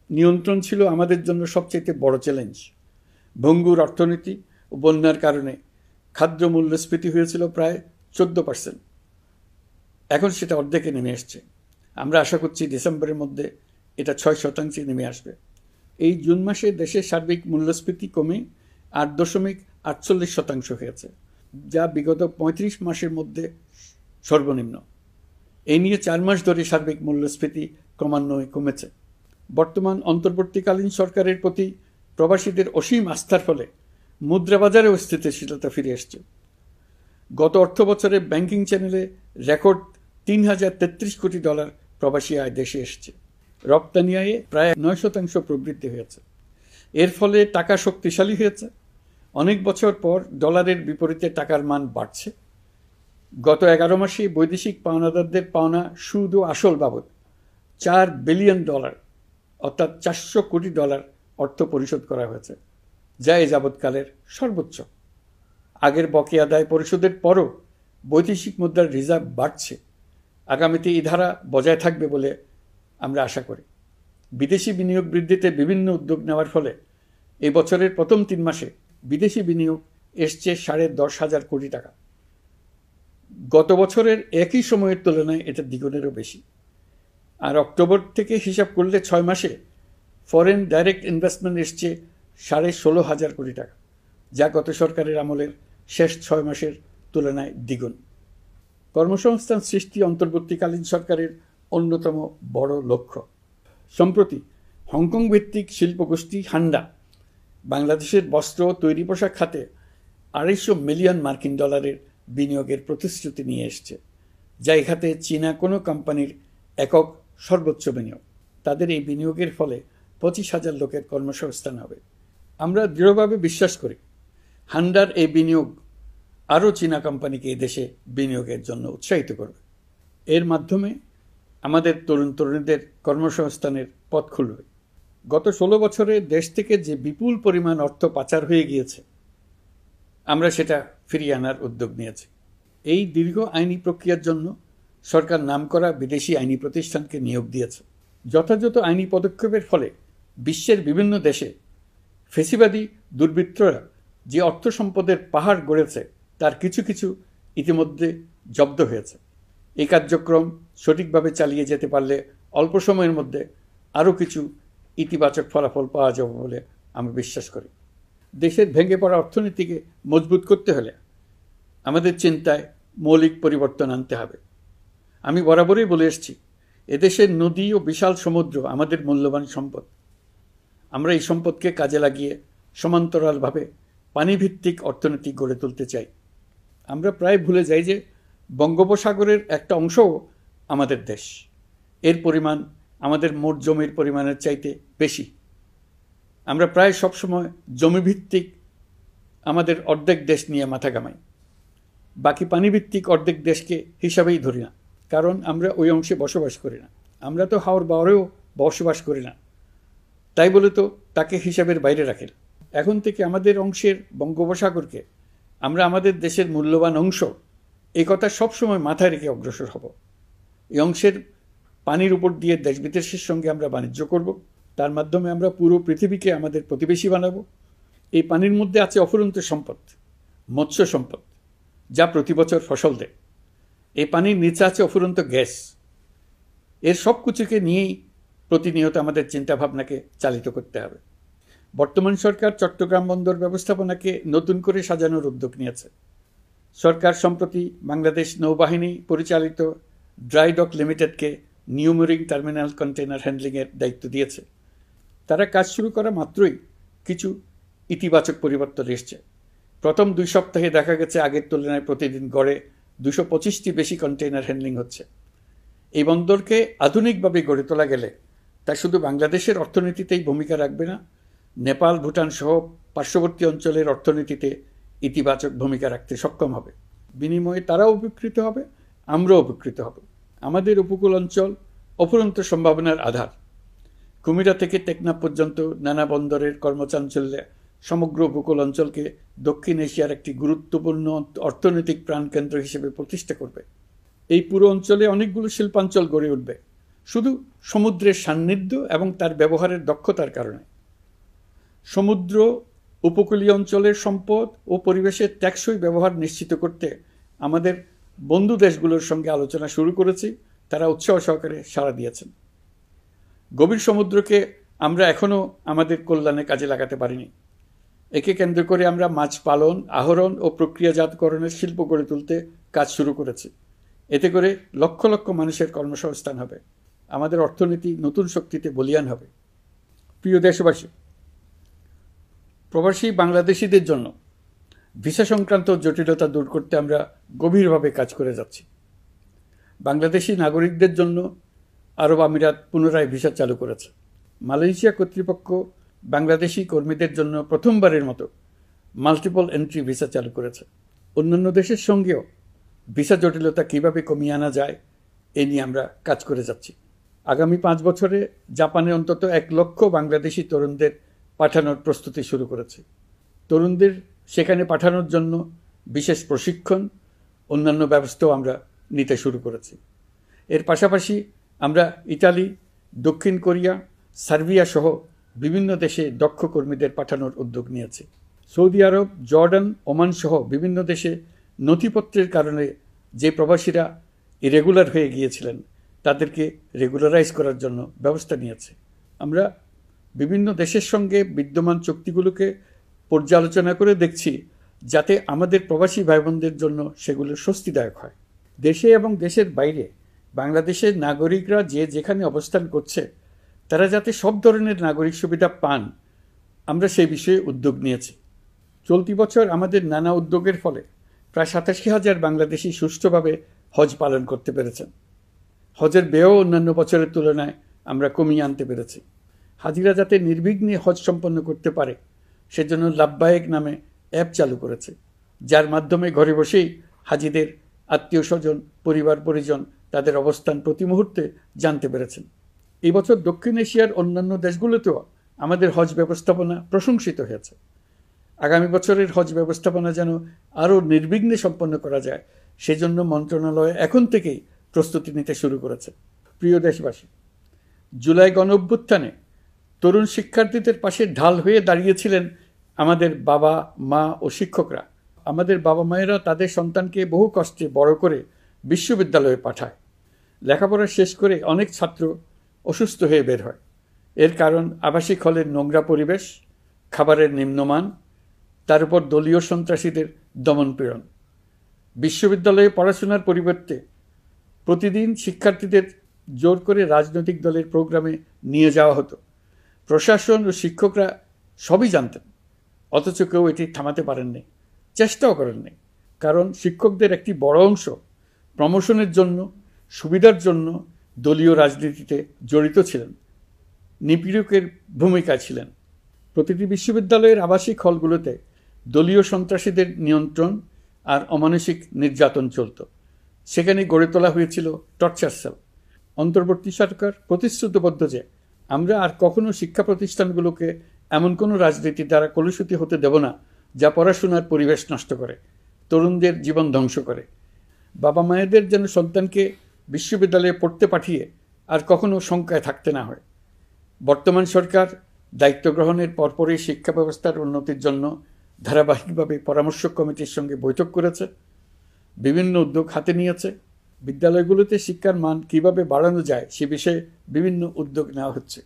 নিয়ন্ত্রণ ছিল আমাদের জন্য সবচেয়ে বড় চ্যালেঞ্জ। ভঙ্গুর অর্থনীতি ও বন্যার কারণে খাদ্য মূল্যস্ফীতি হয়েছিল প্রায় 14%। এখন সেটা অর্ধেকে নেমে আসছে। আমরা আশা করছি ডিসেম্বরের মধ্যে এটা 6% নেমে আসবে। এই জুন মাসে দেশের সার্বিক মূল্যস্ফীতি কমে 8.48% হয়েছে, যা বিগত 35 মাসের মধ্যে সর্বনিম্ন। এই নিয়ে 4 মাস ধরে সার্বিক মূল্যস্ফীতি ক্রমান্বয়ে কমেছে। বর্তমান অন্তর্বর্তীকালীন সরকারের প্রতি প্রবাসীদের অসীম আস্থার ফলে মুদ্রাবাজারেও স্থিতিশীলতা ফিরে এসছে। গত অর্থ বছরে ব্যাংকিং চ্যানেলে রেকর্ড $3033 কোটি প্রবাসী আয় দেশে এসছে। রপ্তানি আয়ে প্রায় 9% প্রবৃদ্ধি হয়েছে। এর ফলে টাকা শক্তিশালী হয়েছে। অনেক বছর পর ডলারের বিপরীতে টাকার মান বাড়ছে। গত 11 মাসে বৈদেশিক পাওনাদারদের পাওনা সুদ ও আসল বাবদ $4 বিলিয়ন অর্থাৎ $400 কোটি অর্থ পরিশোধ করা হয়েছে, যা এ যাবৎকালের সর্বোচ্চ। আগের বকেয়া আদায় পরিশোধের পরও বৈদেশিক মুদ্রার রিজার্ভ বাড়ছে। আগামীতে এই ধারা বজায় থাকবে বলে আমরা আশা করি। বিদেশি বিনিয়োগ বৃদ্ধিতে বিভিন্ন উদ্যোগ নেওয়ার ফলে এই বছরের প্রথম 3 মাসে বিদেশি বিনিয়োগ এসছে $10,500 কোটি। গত বছরের একই সময়ের তুলনায় এটা দ্বিগুণেরও বেশি। আর অক্টোবর থেকে হিসাব করলে 6 মাসে ফরেন ডাইরেক্ট ইনভেস্টমেন্ট এসছে $16,500 কোটি, যা গত সরকারের আমলের শেষ 6 মাসের তুলনায় দ্বিগুণ। কর্মসংস্থান সৃষ্টি অন্তর্বর্তীকালীন সরকারের অন্যতম বড় লক্ষ্য। সম্প্রতি হংকং ভিত্তিক শিল্পগোষ্ঠী হান্ডা বাংলাদেশের বস্ত্র ও তৈরি পোশাক খাতে $250 মিলিয়ন বিনিয়োগের প্রতিশ্রুতি নিয়ে এসছে, যা এই খাতে চীনা কোনো কোম্পানির একক সর্বোচ্চ বিনিয়োগ। তাদের এই বিনিয়োগের ফলে 25,000 লোকের কর্মসংস্থান হবে। আমরা দৃঢ়ভাবে বিশ্বাস করি হান্ডার এই বিনিয়োগ আরও চীনা কোম্পানিকে এদেশে বিনিয়োগের জন্য উৎসাহিত করবে। এর মাধ্যমে আমাদের তরুণ তরুণীদের কর্মসংস্থানের পথ খুলবে। গত 16 বছরে দেশ থেকে যে বিপুল পরিমাণ অর্থ পাচার হয়ে গিয়েছে, আমরা সেটা ফিরিয়ে আনার উদ্যোগ নিয়েছি। এই দীর্ঘ আইনি প্রক্রিয়ার জন্য সরকার নামকরা বিদেশি আইনি প্রতিষ্ঠানকে নিয়োগ দিয়েছে। যথাযথ আইনি পদক্ষেপের ফলে বিশ্বের বিভিন্ন দেশে ফেসিবাদী দুর্বৃত্তরা যে অর্থ সম্পদের পাহাড় গড়েছে তার কিছু কিছু ইতিমধ্যে জব্দ হয়েছে। এই কার্যক্রম সঠিকভাবে চালিয়ে যেতে পারলে অল্প সময়ের মধ্যে আরও কিছু ইতিবাচক ফলাফল পাওয়া যাবে বলে আমি বিশ্বাস করি। দেশের ভেঙে পড়া অর্থনীতিকে মজবুত করতে হলে আমাদের চিন্তায় মৌলিক পরিবর্তন আনতে হবে। আমি বরাবরই বলে এসেছি, এদেশের নদী ও বিশাল সমুদ্র আমাদের মূল্যবান সম্পদ। আমরা এই সম্পদকে কাজে লাগিয়ে সমান্তরালভাবে পানিভিত্তিক অর্থনীতি গড়ে তুলতে চাই। আমরা প্রায় ভুলে যাই যে বঙ্গোপসাগরের একটা অংশও আমাদের দেশ। এর পরিমাণ আমাদের মোট জমির পরিমাণের চাইতে বেশি। আমরা প্রায় সবসময় জমিভিত্তিক আমাদের অর্ধেক দেশ নিয়ে মাথা ঘামাই, বাকি পানিভিত্তিক অর্ধেক দেশকে হিসাবেই ধরি না, কারণ আমরা ওই অংশে বসবাস করি না। আমরা তো হাওর বাওরেও বসবাস করি না, তাই বলে তো তাকে হিসাবের বাইরে রাখেন। এখন থেকে আমাদের অংশের বঙ্গোপসাগরকে আমরা আমাদের দেশের মূল্যবান অংশ, এই কথা সবসময় মাথায় রেখে অগ্রসর হব। এই অংশের পানির উপর দিয়ে দেশ বিদেশের সঙ্গে আমরা বাণিজ্য করব। তার মাধ্যমে আমরা পুরো পৃথিবীকে আমাদের প্রতিবেশী বানাবো। এই পানির মধ্যে আছে অফুরন্ত সম্পদ, মৎস্য সম্পদ, যা প্রতি বছর ফসল দেয়। এই পানির নিচে আছে অফুরন্ত গ্যাস। এর সব কিছুকে নিয়েই প্রতিনিয়ত আমাদের চিন্তাভাবনাকে চালিত করতে হবে। বর্তমান সরকার চট্টগ্রাম বন্দর ব্যবস্থাপনাকে নতুন করে সাজানোর উদ্যোগ নিয়েছে। সরকার সম্প্রতি বাংলাদেশ নৌবাহিনী পরিচালিত ড্রাই ডক লিমিটেডকে নিউ মেরিং টার্মিনাল কন্টেইনার হ্যান্ডলিংয়ের দায়িত্ব দিয়েছে। তারা কাজ শুরু করা মাত্রই কিছু ইতিবাচক পরিবর্তন এসছে। প্রথম 2 সপ্তাহে দেখা গেছে আগের তুলনায় প্রতিদিন গড়ে 225টি বেশি কন্টেইনার হ্যান্ডলিং হচ্ছে। এই বন্দরকে আধুনিকভাবে গড়ে তোলা গেলে তা শুধু বাংলাদেশের অর্থনীতিতেই ভূমিকা রাখবে না, নেপাল, ভুটান সহ পার্শ্ববর্তী অঞ্চলের অর্থনীতিতে ইতিবাচক ভূমিকা রাখতে সক্ষম হবে। বিনিময়ে তারাও উপকৃত হবে, আমরাও উপকৃত হব। আমাদের উপকূল অঞ্চল অফুরন্ত সম্ভাবনার আধার। কুমিরা থেকে টেকনাফ পর্যন্ত নানা বন্দরের কর্মচাঞ্চল্যে সমগ্র উপকূল অঞ্চলকে দক্ষিণ এশিয়ার একটি গুরুত্বপূর্ণ অর্থনৈতিক প্রাণকেন্দ্র হিসেবে প্রতিষ্ঠা করবে। এই পুরো অঞ্চলে অনেকগুলো শিল্পাঞ্চল গড়ে উঠবে শুধু সমুদ্রের সান্নিধ্য এবং তার ব্যবহারের দক্ষতার কারণে। সমুদ্র উপকূলীয় অঞ্চলের সম্পদ ও পরিবেশের টেকসই ব্যবহার নিশ্চিত করতে আমাদের বন্ধু দেশগুলোর সঙ্গে আলোচনা শুরু করেছি। তারা উৎসাহ সহকারে সাড়া দিয়েছেন। গভীর সমুদ্রকে আমরা এখনও আমাদের কল্যাণে কাজে লাগাতে পারিনি। একে কেন্দ্র করে আমরা মাছ পালন, আহরণ ও প্রক্রিয়াজাতকরণের শিল্প গড়ে তুলতে কাজ শুরু করেছি। এতে করে লক্ষ লক্ষ মানুষের কর্মসংস্থান হবে, আমাদের অর্থনীতি নতুন শক্তিতে বলীয়ান হবে। প্রিয় দেশবাসী, প্রবাসী বাংলাদেশিদের জন্য ভিসা সংক্রান্ত জটিলতা দূর করতে আমরা গভীরভাবে কাজ করে যাচ্ছি। বাংলাদেশি নাগরিকদের জন্য আরব আমিরাত পুনরায় ভিসা চালু করেছে। মালয়েশিয়া কর্তৃপক্ষ বাংলাদেশি কর্মীদের জন্য প্রথমবারের মতো মাল্টিপল এন্ট্রি ভিসা চালু করেছে। অন্যান্য দেশের সঙ্গেও ভিসা জটিলতা কীভাবে কমিয়ে আনা যায় এ নিয়ে আমরা কাজ করে যাচ্ছি। আগামী 5 বছরে জাপানে অন্তত 1 লক্ষ বাংলাদেশি তরুণদের পাঠানোর প্রস্তুতি শুরু করেছে। তরুণদের সেখানে পাঠানোর জন্য বিশেষ প্রশিক্ষণ, অন্যান্য ব্যবস্থাও আমরা নিতে শুরু করেছি। এর পাশাপাশি আমরা ইতালি, দক্ষিণ কোরিয়া, সার্বিয়া সহ বিভিন্ন দেশে দক্ষ কর্মীদের পাঠানোর উদ্যোগ নিয়েছি। সৌদি আরব, জর্ডান, ওমান সহ বিভিন্ন দেশে নথিপত্রের কারণে যে প্রবাসীরা ইরেগুলার হয়ে গিয়েছিলেন তাদেরকে রেগুলারাইজ করার জন্য ব্যবস্থা নিয়েছে। আমরা বিভিন্ন দেশের সঙ্গে বিদ্যমান চুক্তিগুলোকে পর্যালোচনা করে দেখছি যাতে আমাদের প্রবাসী ভাই বোনদের জন্য সেগুলো স্বস্তিদায়ক হয়। দেশে এবং দেশের বাইরে বাংলাদেশের নাগরিকরা যে যেখানে অবস্থান করছে তারা যাতে সব ধরনের নাগরিক সুবিধা পান, আমরা সেই বিষয়ে উদ্যোগ নিয়েছি। চলতি বছর আমাদের নানা উদ্যোগের ফলে প্রায় 87,000 বাংলাদেশি সুষ্ঠুভাবে হজ পালন করতে পেরেছেন। হজের ব্যয়ও অন্যান্য বছরের তুলনায় আমরা কমিয়ে আনতে পেরেছি। হাজিরা যাতে নির্বিঘ্নে হজ সম্পন্ন করতে পারে সেজন্য লাব্বায়েক নামে অ্যাপ চালু করেছে, যার মাধ্যমে ঘরে বসেই হাজিদের আত্মীয় স্বজন, পরিবার পরিজন তাদের অবস্থান প্রতি মুহূর্তে জানতে পেরেছেন। এই বছর দক্ষিণ এশিয়ার অন্যান্য দেশগুলোতেও আমাদের হজ ব্যবস্থাপনা প্রশংসিত হয়েছে। আগামী বছরের হজ ব্যবস্থাপনা যেন আরও নির্বিঘ্নে সম্পন্ন করা যায় সেজন্য মন্ত্রণালয় এখন থেকেই প্রস্তুতি নিতে শুরু করেছে। প্রিয় দেশবাসী, জুলাই গণঅভ্যুত্থানে তরুণ শিক্ষার্থীদের পাশে ঢাল হয়ে দাঁড়িয়েছিলেন আমাদের বাবা মা ও শিক্ষকরা। আমাদের বাবা মায়েরা তাদের সন্তানকে বহু কষ্টে বড় করে বিশ্ববিদ্যালয়ে পাঠায়। লেখাপড়া শেষ করে অনেক ছাত্র অসুস্থ হয়ে বের হয়। এর কারণ আবাসিক হলের নোংরা পরিবেশ, খাবারের নিম্নমান, তার উপর দলীয় সন্ত্রাসীদের দমনপীড়ন। বিশ্ববিদ্যালয়ে পড়াশোনার পরিবর্তে প্রতিদিন শিক্ষার্থীদের জোর করে রাজনৈতিক দলের প্রোগ্রামে নিয়ে যাওয়া হতো। প্রশাসন ও শিক্ষকরা সবই জানতেন, অথচ কেউ এটি থামাতে পারেননি, চেষ্টাও করেননি। কারণ শিক্ষকদের একটি বড় অংশ প্রমোশনের জন্য, সুবিধার জন্য দলীয় রাজনীতিতে জড়িত ছিলেন, নিপীড়কের ভূমিকায় ছিলেন। প্রতিটি বিশ্ববিদ্যালয়ের আবাসিক হলগুলোতে দলীয় সন্ত্রাসীদের নিয়ন্ত্রণ আর অমানসিক নির্যাতন চলত। সেখানে গড়ে তোলা হয়েছিল টর্চার সেল। অন্তর্বর্তী সরকার প্রতিশ্রুতিবদ্ধ যে আমরা আর কখনো শিক্ষা প্রতিষ্ঠানগুলোকে এমন কোনো রাজনীতি দ্বারা কলুষিত হতে দেব না যা পড়াশোনার পরিবেশ নষ্ট করে, তরুণদের জীবন ধ্বংস করে। বাবা মায়েদের যেন সন্তানকে বিশ্ববিদ্যালয়ে পড়তে পাঠিয়ে আর কখনো শঙ্কায় থাকতে না হয়। বর্তমান সরকার দায়িত্ব গ্রহণের পরপরই শিক্ষা ব্যবস্থার উন্নতির জন্য ধারাবাহিকভাবে পরামর্শ কমিটির সঙ্গে বৈঠক করেছে, বিভিন্ন উদ্যোগ হাতে নিয়েছে। বিদ্যালয়গুলোতে শিক্ষার মান কীভাবে বাড়ানো যায় সে বিষয়ে বিভিন্ন উদ্যোগ নেওয়া হচ্ছে।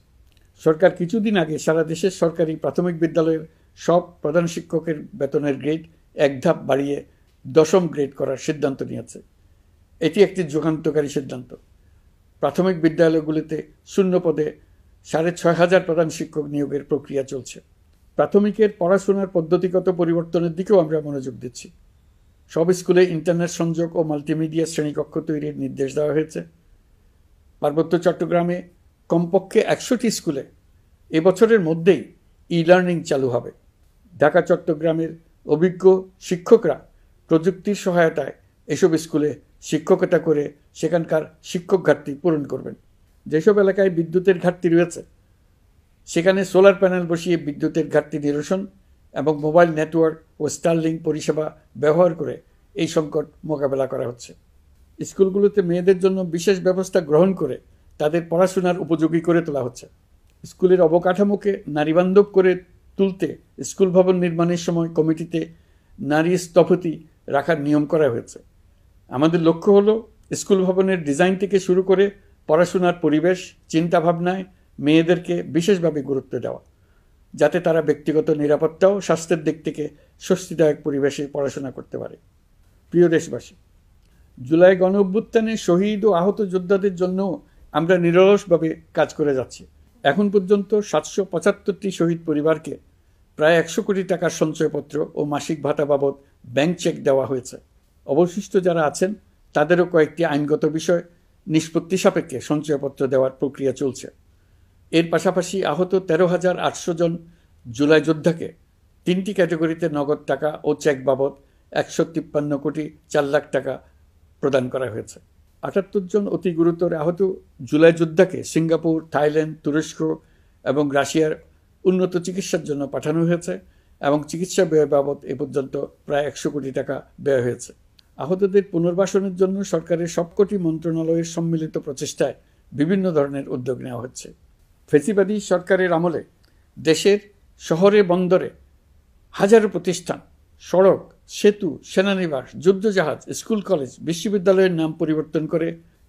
সরকার কিছুদিন আগে সারা দেশের সরকারি প্রাথমিক বিদ্যালয়ের সব প্রধান শিক্ষকের বেতনের গ্রেড 1 ধাপ বাড়িয়ে 10ম গ্রেড করার সিদ্ধান্ত নিয়েছে। এটি একটি যুগান্তকারী সিদ্ধান্ত। প্রাথমিক বিদ্যালয়গুলিতে শূন্য পদে 6,500 প্রধান শিক্ষক নিয়োগের প্রক্রিয়া চলছে। প্রাথমিকের পড়াশোনার পদ্ধতিগত পরিবর্তনের দিকেও আমরা মনোযোগ দিচ্ছি। সব স্কুলে ইন্টারনেট সংযোগ ও মাল্টিমিডিয়া শ্রেণীকক্ষ তৈরির নির্দেশ দেওয়া হয়েছে। পার্বত্য চট্টগ্রামে কমপক্ষে 100টি স্কুলে এবছরের মধ্যেই ই-লার্নিং চালু হবে। ঢাকা চট্টগ্রামের অভিজ্ঞ শিক্ষকরা প্রযুক্তির সহায়তায় এসব স্কুলে শিক্ষকতা করে সেখানকার শিক্ষক ঘাটতি পূরণ করবেন। যেসব এলাকায় বিদ্যুতের ঘাটতি রয়েছে সেখানে সোলার প্যানেল বসিয়ে বিদ্যুতের ঘাটতি নিরসন এবং মোবাইল নেটওয়ার্ক ও স্টারলিং পরিষেবা ব্যবহার করে এই সংকট মোকাবেলা করা হচ্ছে। স্কুলগুলোতে মেয়েদের জন্য বিশেষ ব্যবস্থা গ্রহণ করে তাদের পড়াশোনার উপযোগী করে তোলা হচ্ছে। স্কুলের অবকাঠামোকে নারীবান্ধব করে তুলতে স্কুল ভবন নির্মাণের সময় কমিটিতে নারী স্থপতি রাখার নিয়ম করা হয়েছে। আমাদের লক্ষ্য হলো স্কুল ভবনের ডিজাইন থেকে শুরু করে পড়াশোনার পরিবেশ চিন্তাভাবনায় মেয়েদেরকে বিশেষভাবে গুরুত্ব দেওয়া, যাতে তারা ব্যক্তিগত নিরাপত্তা ও স্বাস্থ্যের দিক থেকে স্বস্তিদায়ক পরিবেশে পড়াশোনা করতে পারে। প্রিয় দেশবাসী, জুলাই গণ অভ্যুত্থানে শহীদ ও আহত যোদ্ধাদের জন্য আমরা নিরলসভাবে কাজ করে যাচ্ছি। এখন পর্যন্ত 775টি শহীদ পরিবারকে প্রায় 100 কোটি টাকার সঞ্চয়পত্র ও মাসিক ভাতা বাবদ ব্যাংক চেক দেওয়া হয়েছে। অবশিষ্ট যারা আছেন তাদেরও কয়েকটি আইনগত বিষয় নিষ্পত্তি সাপেক্ষে সঞ্চয়পত্র দেওয়ার প্রক্রিয়া চলছে। এর পাশাপাশি আহত 13,800 জন জুলাই যোদ্ধাকে 3টি ক্যাটাগরিতে নগদ টাকা ও চেক বাবদ 153 কোটি 4 লাখ টাকা প্রদান করা হয়েছে। 78 জন অতি গুরুতর আহত জুলাই যোদ্ধাকে সিঙ্গাপুর, থাইল্যান্ড, তুরস্ক এবং রাশিয়ার উন্নত চিকিৎসার জন্য পাঠানো হয়েছে এবং চিকিৎসা ব্যয় বাবদ এ পর্যন্ত প্রায় 100 কোটি টাকা ব্যয় হয়েছে। আহতদের পুনর্বাসনের জন্য সরকারের সবকটি মন্ত্রণালয়ের সম্মিলিত প্রচেষ্টায় বিভিন্ন ধরনের উদ্যোগ নেওয়া হচ্ছে। ফেসিবাদী সরকারের আমলে দেশের শহরে বন্দরে হাজারো প্রতিষ্ঠান, সড়ক, সেতু, সেনানিবাস, যুদ্ধজাহাজ, স্কুল, কলেজ, বিশ্ববিদ্যালয়ের নাম পরিবর্তন করে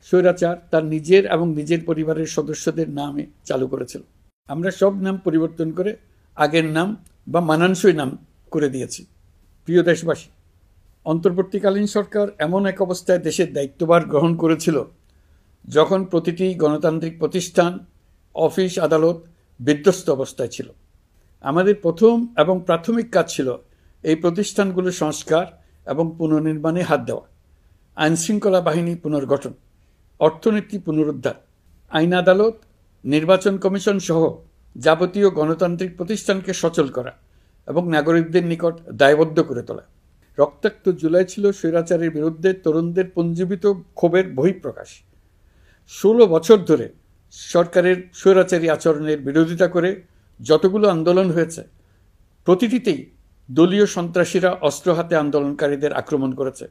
স্বৈরাচার তার নিজের এবং নিজের পরিবারের সদস্যদের নামে চালু করেছিল। আমরা সব নাম পরিবর্তন করে আগের নাম বা মানানসই নাম করে দিয়েছি। প্রিয় দেশবাসী, অন্তর্বর্তীকালীন সরকার এমন এক অবস্থায় দেশের দায়িত্বভার গ্রহণ করেছিল যখন প্রতিটি গণতান্ত্রিক প্রতিষ্ঠান, অফিস, আদালত বিধ্বস্ত অবস্থায় ছিল। আমাদের প্রথম এবং প্রাথমিক কাজ ছিল এই প্রতিষ্ঠানগুলো সংস্কার এবং পুনর্নির্মাণে হাত দেওয়া, আইনশৃঙ্খলা বাহিনী পুনর্গঠন, অর্থনীতি পুনরুদ্ধার, আইন আদালত, নির্বাচন কমিশন সহ যাবতীয় গণতান্ত্রিক প্রতিষ্ঠানকে সচল করা এবং নাগরিকদের নিকট দায়বদ্ধ করে তোলা। রক্তাক্ত জুলাই ছিল স্বৈরাচারের বিরুদ্ধে তরুণদের পুঞ্জীবিত ক্ষোভের বহিঃপ্রকাশ। 16 বছর ধরে সরকারের স্বৈরাচারী আচরণের বিরোধিতা করে যতগুলো আন্দোলন হয়েছে, প্রতিটিতেই দলীয় সন্ত্রাসীরা অস্ত্র হাতে আন্দোলনকারীদের আক্রমণ করেছে।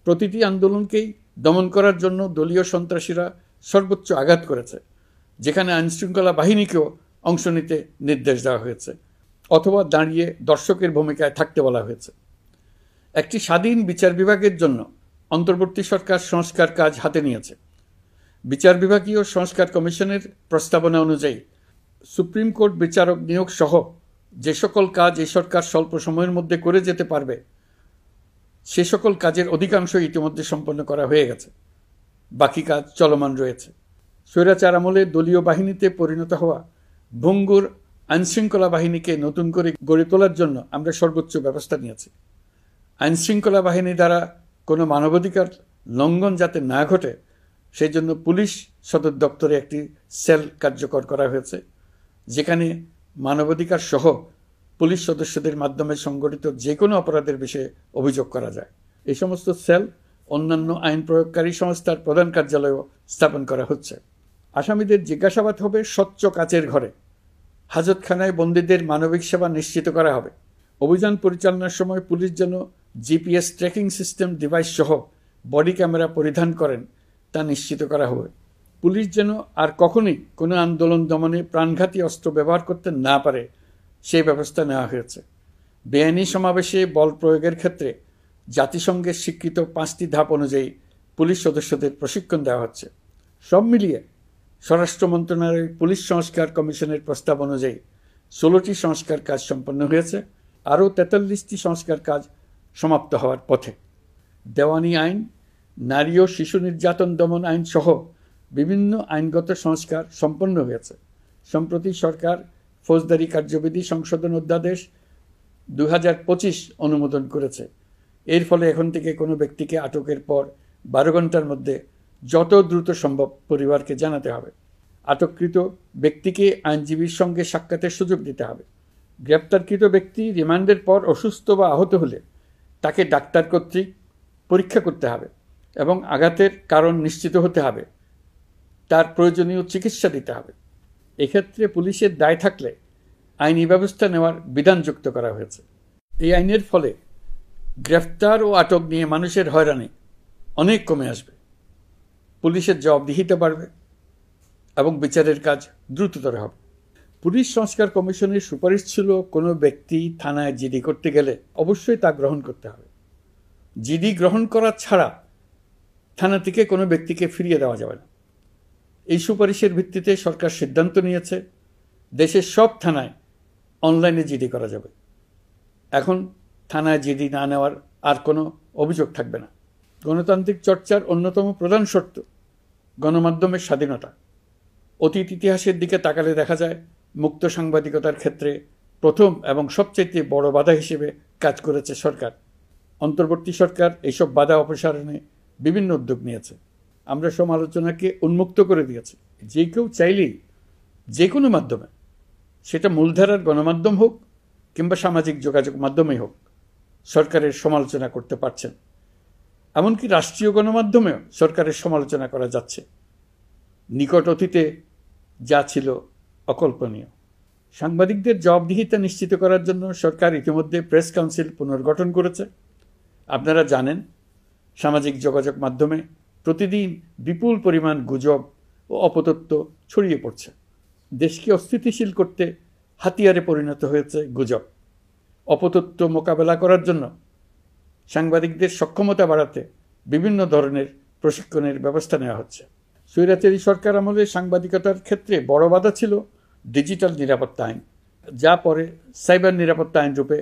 প্রতিটি আন্দোলনকেই দমন করার জন্য দলীয় সন্ত্রাসীরা সর্বোচ্চ আঘাত করেছে, যেখানে আইনশৃঙ্খলা বাহিনীকেও অংশ নিতে নির্দেশ দেওয়া হয়েছে অথবা দাঁড়িয়ে দর্শকের ভূমিকায় থাকতে বলা হয়েছে। একটি স্বাধীন বিচার বিভাগের জন্য অন্তর্বর্তী সরকার সংস্কার কাজ হাতে নিয়েছে। বিচার বিভাগীয় সংস্কার কমিশনের প্রস্তাবনা অনুযায়ী সুপ্রিম কোর্ট বিচারক নিয়োগ সহ যে সকল কাজ এই সরকার স্বল্প সময়ের মধ্যে করে যেতে পারবে, সে সকল কাজের অধিকাংশ ইতিমধ্যে সম্পন্ন করা হয়ে গেছে। বাকি কাজ চলমান রয়েছে। স্বৈরাচার আমলে দলীয় বাহিনীতে পরিণত হওয়া ভঙ্গুর আইনশৃঙ্খলা বাহিনীকে নতুন করে গড়ে তোলার জন্য আমরা সর্বোচ্চ ব্যবস্থা নিয়েছি। আইনশৃঙ্খলা বাহিনী দ্বারা কোনো মানবাধিকার লঙ্ঘন যাতে না ঘটে, সেই জন্য পুলিশ সদর দপ্তরে একটি সেল কার্যকর করা হয়েছে, যেখানে মানবাধিকার সহ পুলিশ সদস্যদের মাধ্যমে সংগঠিত যে কোনো অপরাধের বিষয়ে অভিযোগ করা যায়। এই সমস্ত সেল অন্যান্য আইন প্রয়োগকারী সংস্থার প্রধান কার্যালয়েও স্থাপন করা হচ্ছে। আসামিদের জিজ্ঞাসাবাদ হবে স্বচ্ছ কাচের ঘরে। হাজতখানায় বন্দীদের মানবিক সেবা নিশ্চিত করা হবে। অভিযান পরিচালনার সময় পুলিশ যেন জিপিএস ট্র্যাকিং সিস্টেম ডিভাইস সহ বডি ক্যামেরা পরিধান করেন তা নিশ্চিত করা হবে। পুলিশ যেন আর কখনোই কোনো আন্দোলন দমনে প্রাণঘাতী অস্ত্র ব্যবহার করতে না পারে, সেই ব্যবস্থা নেওয়া হয়েছে। বেআইনি সমাবেশে বল প্রয়োগের ক্ষেত্রে জাতিসংঘের স্বীকৃত 5টি ধাপ অনুযায়ী পুলিশ সদস্যদের প্রশিক্ষণ দেওয়া হচ্ছে। সব মিলিয়ে স্বরাষ্ট্র মন্ত্রণালয়ের পুলিশ সংস্কার কমিশনের প্রস্তাব অনুযায়ী 16টি সংস্কার কাজ সম্পন্ন হয়েছে। আরও 43টি সংস্কার কাজ সমাপ্ত হওয়ার পথে। দেওয়ানি আইন, নারী ও শিশু নির্যাতন দমন আইন সহ বিভিন্ন আইনগত সংস্কার সম্পন্ন হয়েছে। সম্প্রতি সরকার ফৌজদারি কার্যবিধি সংশোধন অধ্যাদেশ 2025 অনুমোদন করেছে। এর ফলে এখন থেকে কোনো ব্যক্তিকে আটকের পর 12 ঘন্টার মধ্যে যত দ্রুত সম্ভব পরিবারকে জানাতে হবে। আটককৃত ব্যক্তিকে আইনজীবীর সঙ্গে সাক্ষাতের সুযোগ দিতে হবে। গ্রেপ্তারকৃত ব্যক্তি রিমান্ডের পর অসুস্থ বা আহত হলে তাকে ডাক্তার কর্তৃক পরীক্ষা করতে হবে এবং আঘাতের কারণ নিশ্চিত হতে হবে। তার প্রয়োজনীয় চিকিৎসা দিতে হবে। এক্ষেত্রে পুলিশের দায় থাকলে আইনি ব্যবস্থা নেওয়ার বিধান যুক্ত করা হয়েছে। এই আইনের ফলে গ্রেফতার ও আটক নিয়ে মানুষের হয়রানি অনেক কমে আসবে, পুলিশের জবাবদিহিতা বাড়বে এবং বিচারের কাজ দ্রুততর হবে। পুলিশ সংস্কার কমিশনের সুপারিশ ছিল কোনো ব্যক্তি থানায় জিডি করতে গেলে অবশ্যই তা গ্রহণ করতে হবে। জিডি গ্রহণ করা ছাড়া থানা থেকে কোনো ব্যক্তিকে ফিরিয়ে দেওয়া যাবে না। এই সুপারিশের ভিত্তিতে সরকার সিদ্ধান্ত নিয়েছে দেশের সব থানায় অনলাইনে জিডি করা যাবে। এখন থানায় জিডি না নেওয়ার আর কোনো অভিযোগ থাকবে না। গণতান্ত্রিক চর্চার অন্যতম প্রধান শর্ত গণমাধ্যমের স্বাধীনতা। অতীত ইতিহাসের দিকে তাকালে দেখা যায় মুক্ত সাংবাদিকতার ক্ষেত্রে প্রথম এবং সবচেয়ে বড় বাধা হিসেবে কাজ করেছে সরকার। অন্তর্বর্তী সরকার এইসব বাধা অপসারণে বিভিন্ন উদ্যোগ নিয়েছে। আমরা সমালোচনাকে উন্মুক্ত করে দিয়েছি। যে কেউ চাইলেই যে কোনো মাধ্যমে, সেটা মূলধারার গণমাধ্যম হোক কিংবা সামাজিক যোগাযোগ মাধ্যমেই হোক, সরকারের সমালোচনা করতে পারছেন। এমনকি রাষ্ট্রীয় গণমাধ্যমেও সরকারের সমালোচনা করা যাচ্ছে। নিকট অতীতে যা ছিল অকল্পনীয়। সাংবাদিকদের জবাবদিহিতা নিশ্চিত করার জন্য সরকার ইতিমধ্যে প্রেস কাউন্সিল পুনর্গঠন করেছে। আপনারা জানেন, সামাজিক যোগাযোগ মাধ্যমে প্রতিদিন বিপুল পরিমাণ গুজব ও অপতথ্য ছড়িয়ে পড়ছে। দেশকে অস্থিতিশীল করতে হাতিয়ারে পরিণত হয়েছে গুজব। অপতথ্য মোকাবেলা করার জন্য সাংবাদিকদের সক্ষমতা বাড়াতে বিভিন্ন ধরনের প্রশিক্ষণের ব্যবস্থা নেওয়া হচ্ছে। স্বৈরাচারী সরকার আমলে সাংবাদিকতার ক্ষেত্রে বড় বাধা ছিল ডিজিটাল নিরাপত্তা আইন, যা পরে সাইবার নিরাপত্তা আইন রূপে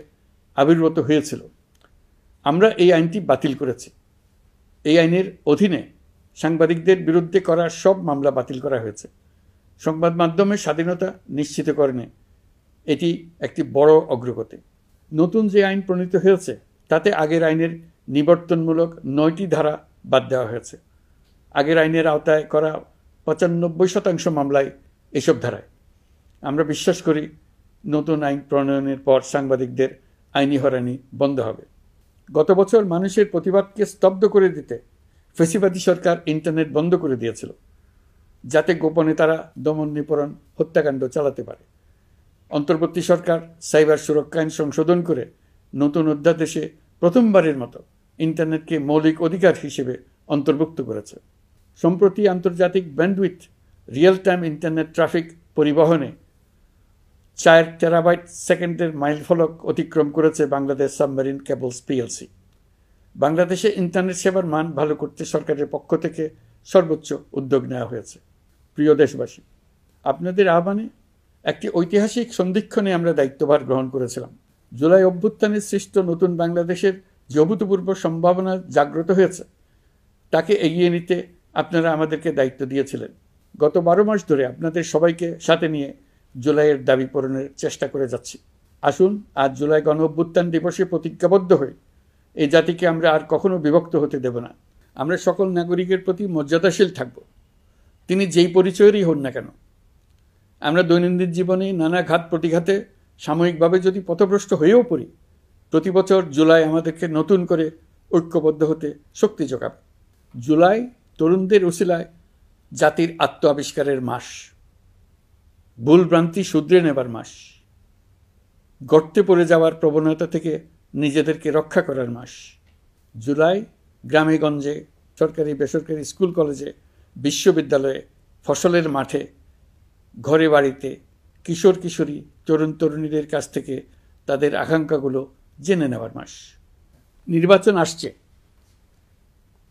আবির্ভূত হয়েছিল। আমরা এই আইনটি বাতিল করেছি। এই আইনের অধীনে সাংবাদিকদের বিরুদ্ধে করা সব মামলা বাতিল করা হয়েছে। সংবাদ মাধ্যমের স্বাধীনতা নিশ্চিতকরণে এটি একটি বড় অগ্রগতি। নতুন যে আইন প্রণীত হয়েছে তাতে আগের আইনের নিবর্তনমূলক 9টি ধারা বাদ দেওয়া হয়েছে। আগের আইনের আওতায় করা 95% মামলায় এসব ধারায়। আমরা বিশ্বাস করি নতুন আইন প্রণয়নের পর সাংবাদিকদের আইনি হয়রানি বন্ধ হবে। গত বছর মানুষের প্রতিবাদকে স্তব্ধ করে দিতে ফ্যাসিবাদী সরকার ইন্টারনেট বন্ধ করে দিয়েছিল, যাতে গোপনে তারা দমন নিপীড়ন হত্যাকাণ্ড চালাতে পারে। অন্তর্বর্তী সরকার সাইবার সুরক্ষা আইন সংশোধন করে নতুন অধ্যাদেশে প্রথমবারের মতো ইন্টারনেটকে মৌলিক অধিকার হিসেবে অন্তর্ভুক্ত করেছে। সম্প্রতি আন্তর্জাতিক bandwidth real time internet traffic পরিবহনে 4 টেরাবাইট সেকেন্ডের মাইলফলক অতিক্রম করেছে বাংলাদেশ সাবমেরিন কেবলস পিএলসি। বাংলাদেশে ইন্টারনেট সেবার মান ভালো করতে সরকারের পক্ষ থেকে সর্বোচ্চ উদ্যোগ নেওয়া হয়েছে। প্রিয় দেশবাসী, আপনাদের আহ্বানে একটি ঐতিহাসিক সন্ধিক্ষণে আমরা দায়িত্বভার গ্রহণ করেছিলাম। জুলাই অভ্যুত্থানের সৃষ্ট নতুন বাংলাদেশের যে অভূতপূর্ব সম্ভাবনা জাগ্রত হয়েছে, তাকে এগিয়ে নিতে আপনারা আমাদেরকে দায়িত্ব দিয়েছিলেন। গত 12 মাস ধরে আপনাদের সবাইকে সাথে নিয়ে জুলাইয়ের দাবি পূরণের চেষ্টা করে যাচ্ছি। আসুন আজ জুলাই গণ অভ্যুত্থান দিবসে প্রতিজ্ঞাবদ্ধ হয়ে এই জাতিকে আমরা আর কখনো বিভক্ত হতে দেব না। আমরা সকল নাগরিকের প্রতি মর্যাদাশীল থাকব, তিনি যেই পরিচয়েরই হন না কেন। আমরা দৈনন্দিন জীবনে নানা ঘাত প্রতিঘাতে সাময়িকভাবে যদি পথভ্রষ্ট হয়েও পড়ি, প্রতি বছর জুলাই আমাদেরকে নতুন করে ঐক্যবদ্ধ হতে শক্তি যোগাবে। জুলাই তরুণদের উসিলায় জাতির আত্ম আবিষ্কারের মাস, ভুলভ্রান্তি শুধরে নেবার মাস, গর্তে পড়ে যাওয়ার প্রবণতা থেকে নিজেদেরকে রক্ষা করার মাস। জুলাই গ্রামে গঞ্জে, সরকারি বেসরকারি স্কুল কলেজে, বিশ্ববিদ্যালয়ে, ফসলের মাঠে, ঘরে বাড়িতে কিশোর কিশোরী তরুণ তরুণীদের কাছ থেকে তাদের আকাঙ্ক্ষাগুলো জেনে নেওয়ার মাস। নির্বাচন আসছে।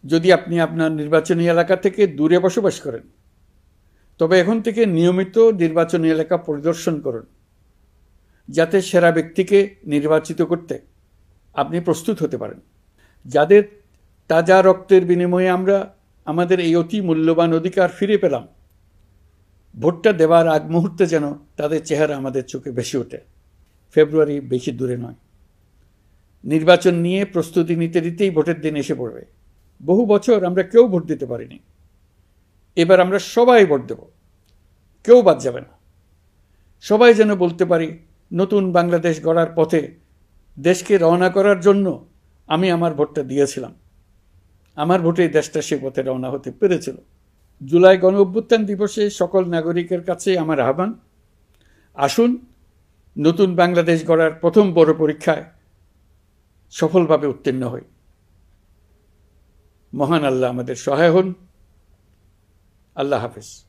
যদি আপনি আপনার নির্বাচনী এলাকা থেকে দূরে বসবাস করেন, তবে এখন থেকে নিয়মিত নির্বাচনী এলাকা পরিদর্শন করুন, যাতে সেরা ব্যক্তিকে নির্বাচিত করতে আপনি প্রস্তুত হতে পারেন। যাদের তাজা রক্তের বিনিময়ে আমরা আমাদের এই অতি মূল্যবান অধিকার ফিরে পেলাম, ভোটটা দেওয়ার আগ মুহূর্তে যেন তাদের চেহারা আমাদের চোখে ভেসে ওঠে। ফেব্রুয়ারি বেশি দূরে নয়। নির্বাচন নিয়ে প্রস্তুতি নিতে নিতেই ভোটের দিন এসে পড়বে। বহু বছর আমরা কেউ ভোট দিতে পারিনি। এবার আমরা সবাই ভোট দেব, কেউ বাদ যাবে না। সবাই যেন বলতে পারি, নতুন বাংলাদেশ গড়ার পথে দেশকে রওনা করার জন্য আমি আমার ভোটটা দিয়েছিলাম। আমার ভোটেই দেশটা সে পথে রওনা হতে পেরেছিল। জুলাই গণ অভ্যুত্থান দিবসে সকল নাগরিকের কাছে আমার আহ্বান, আসুন নতুন বাংলাদেশ গড়ার প্রথম বড় পরীক্ষায় সফলভাবে উত্তীর্ণ হই। মহান আল্লাহ আমাদের সহায় হন। আল্লাহ হাফেজ।